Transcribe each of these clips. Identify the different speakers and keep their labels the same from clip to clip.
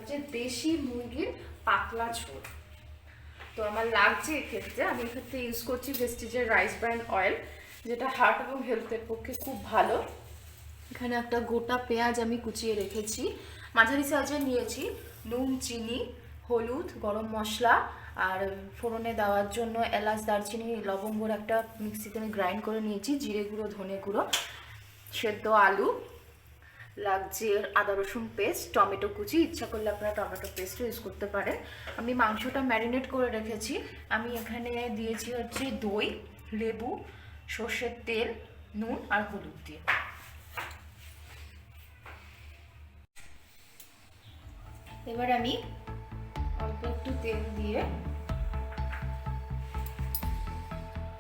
Speaker 1: হচ্ছে দেশি মুরগির পাতলা ঝোল। তো আমার লাগছে এক্ষেত্রে, আমি এক্ষেত্রে ইউজ করছি ভেস্টিজের রাইস ব্র্যান অয়েল, যেটা হার্ট এবং হেলথের পক্ষে খুব ভালো। এখানে একটা গোটা পেঁয়াজ আমি কুচিয়ে রেখেছি, মাঝারি সাইজের নিয়েছি। নুন, চিনি, হলুদ, গরম মশলা, আর ফোড়নে দেওয়ার জন্য এলাচ, দারচিনি, লবঙ্গর একটা মিক্সিতে আমি গ্রাইন্ড করে নিয়েছি, জিরে গুঁড়ো, ধনে গুঁড়ো, সেদ্ধ আলু লাগছে, আদা রসুন পেস্ট, টমেটো কুচি, ইচ্ছা করলে আপনারা টমেটো পেস্টও ইউজ করতে পারেন। আমি মাংসটা ম্যারিনেট করে রেখেছি। আমি এখানে দিয়েছি হচ্ছে দই, লেবু, সর্ষের তেল, নুন আর হলুদ দিয়ে। এবার আমি অল্প একটু তেল দিয়ে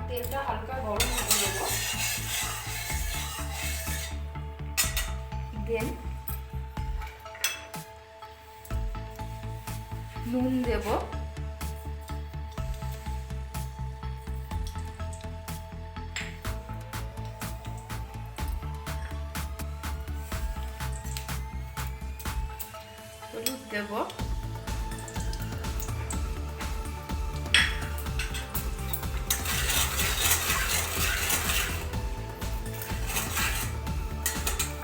Speaker 1: তেলটা হালকা গরম হতে দেবো। দেন নুন দেব, হলুদ দেব,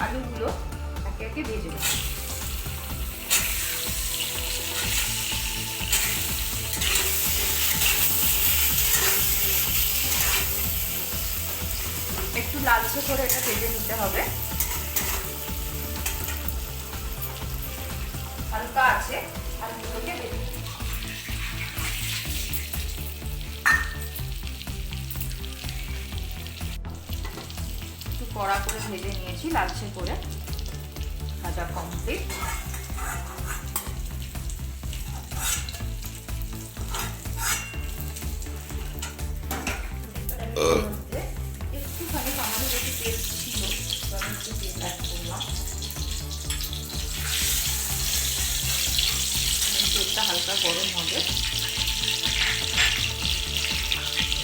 Speaker 1: আলুগুলো একে একে ভেজে নেব। একটু লালচে করে এটা ভেজে নিতে হবে, হালকা আছে আলুগুলোকে ভেজে নিতে। একটু কড়া করে ভেজে নিয়েছি, লালচে করে ভাজা কমপ্লিট। একটুখানি সামান্য বেশি তেল ছিল, একটু তেল অ্যাড করলাম। তেলটা হালকা গরম হবে,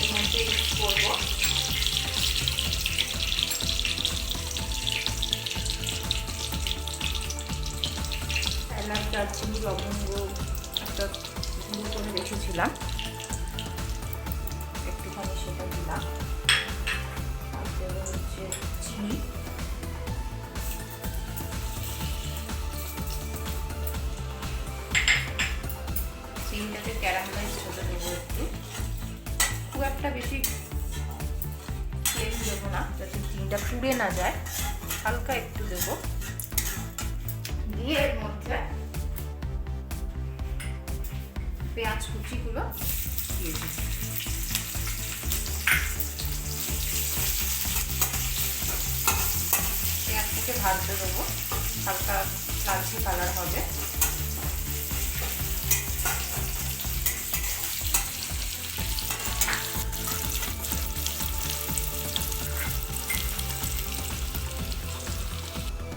Speaker 1: এর মধ্যে ইউজ করবো এলাচ, দারচিনি, লবঙ্গ একটা গুঁড়ো করে রেখেছিলাম, একটুখানি সেটা দিলাম। আর দেবো হচ্ছে চিনি, চিনিটাকে ক্যারামেলাইজ হতে দেবো একটু, খুব একটা বেশি তেল দেবো না যাতে চিনিটা পুড়ে না যায়, হালকা একটু দেবো। দিয়ে এর মধ্যে পেঁয়াজ কুচিগুলো দিয়ে দিই। পেঁয়াজটাকে ভাজতে দেবো, হালকা লালচে কালার হবে।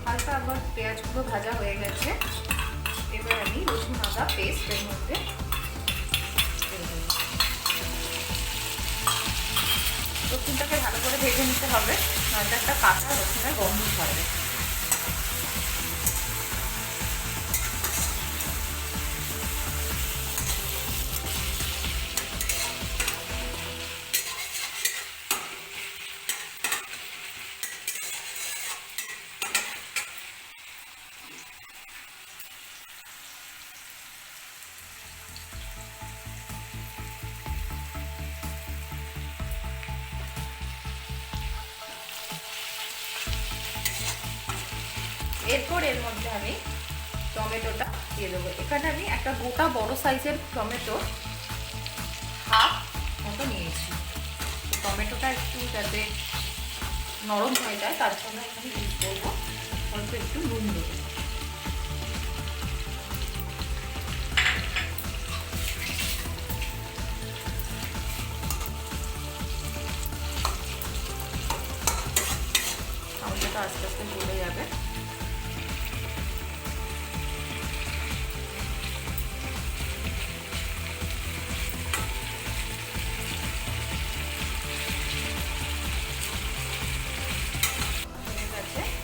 Speaker 1: হালকা আবার পেঁয়াজগুলো ভাজা হয়ে গেছে, এবার আমি রসুন আদা পেস্ট এর মধ্যে রসুনটাকে ভালো করে ভেজে নিতে হবে, নয়তো একটা কাঁচা রসুনের গন্ধ ছাড়বে। এরপর এর মধ্যে আমি টমেটোটা দিয়ে দেবো। এখানে আমি একটা গোটা বড় সাইজের টমেটো হাফ মতো নিয়েছি। টমেটোটা একটু যাতে নরম হয়ে যায় তার জন্য এখানে ইউজ করবো অল্প একটু নুন দেবো। টমেটোটা আস্তে আস্তে গলে যাবে।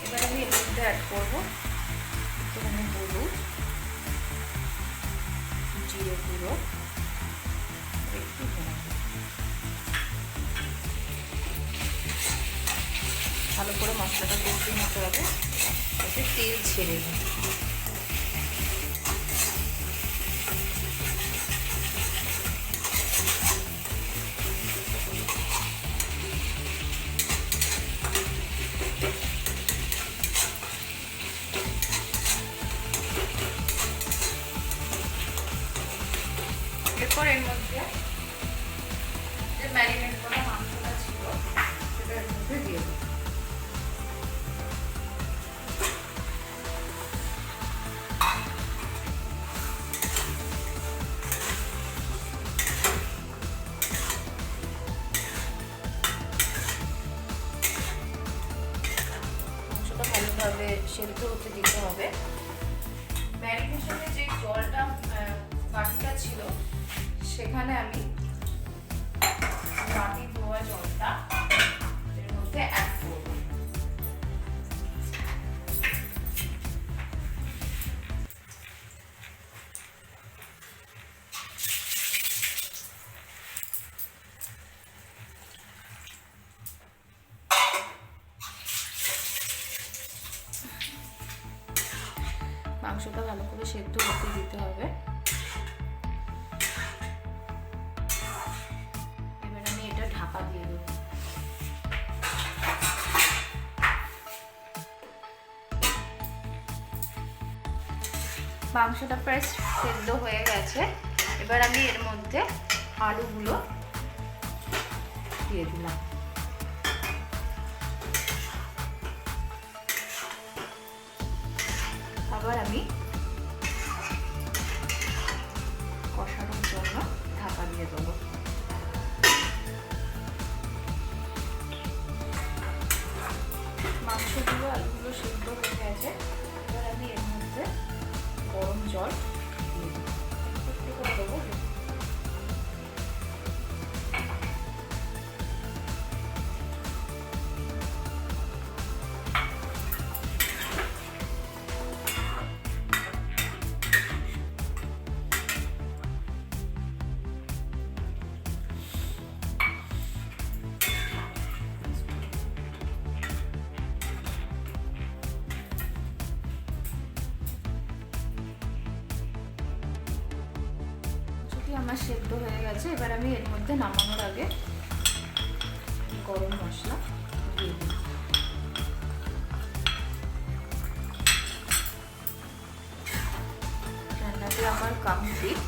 Speaker 1: এবার আমি এর মধ্যে অ্যাড করবো একটুখানি হলুদ, জিরে গুঁড়ো, একটু ধনে, ভালো করে মশলাটা কষিয়ে নিতে হবে যাতে তেল ছেড়ে যায়। এরপর এর মধ্যে যে ম্যারিনেট করা মাংসটা ছিল সেটা এর মধ্যে দিয়ে দেবো। মাংসটা ভালোভাবে সেদ্ধ হতে দিতে হবে। ম্যারিনেশনে যে জলটা বাটিটা ছিল সেখানে আমি বাটি ধোয়া জলটা এর মধ্যে অ্যাড করব। মাংসটা ভালো করে সেদ্ধ হতে দিতে হবে। এবার আমি এটা ঢাকা দিয়ে দেবো। মাংসটা প্রায় সেদ্ধ হয়ে গেছে। এবার আমি এর মধ্যে আলুগুলো দিয়ে দিলাম। আবার আমি কষানোর জন্য ঢাকা দিয়ে দেবো। মাংসগুলো আলুগুলো সিদ্ধ হয়ে গেছে। এবার আমি এর মধ্যে গরম জল দিয়ে দেবো, একটু করে দেবো। আমার সেদ্ধ হয়ে গেছে। এবার আমি এর মধ্যে নামানোর আগে গরম মশলা দিয়ে দিই। রান্নাটা আমার কমপ্লিট।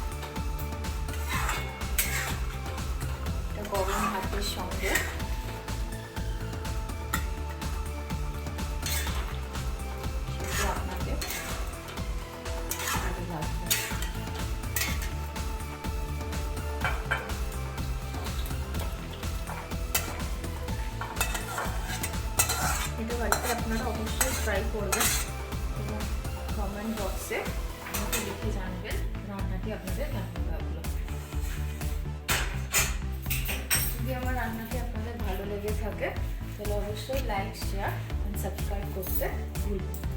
Speaker 1: এটা গরম ভাতের সঙ্গে সেটা আপনাকে ভালো লাগবে। এটা বাড়িতে আপনারা অবশ্যই ট্রাই করবেন এবং কমেন্ট বক্সে আমাকে লিখে জানবেন রান্নাটি আপনাদের কেমন লাগলো। যদি আমার রান্নাটি আপনাদের ভালো লেগে থাকে তাহলে অবশ্যই লাইক, শেয়ার এন্ড সাবস্ক্রাইব করতে ভুলবেন না।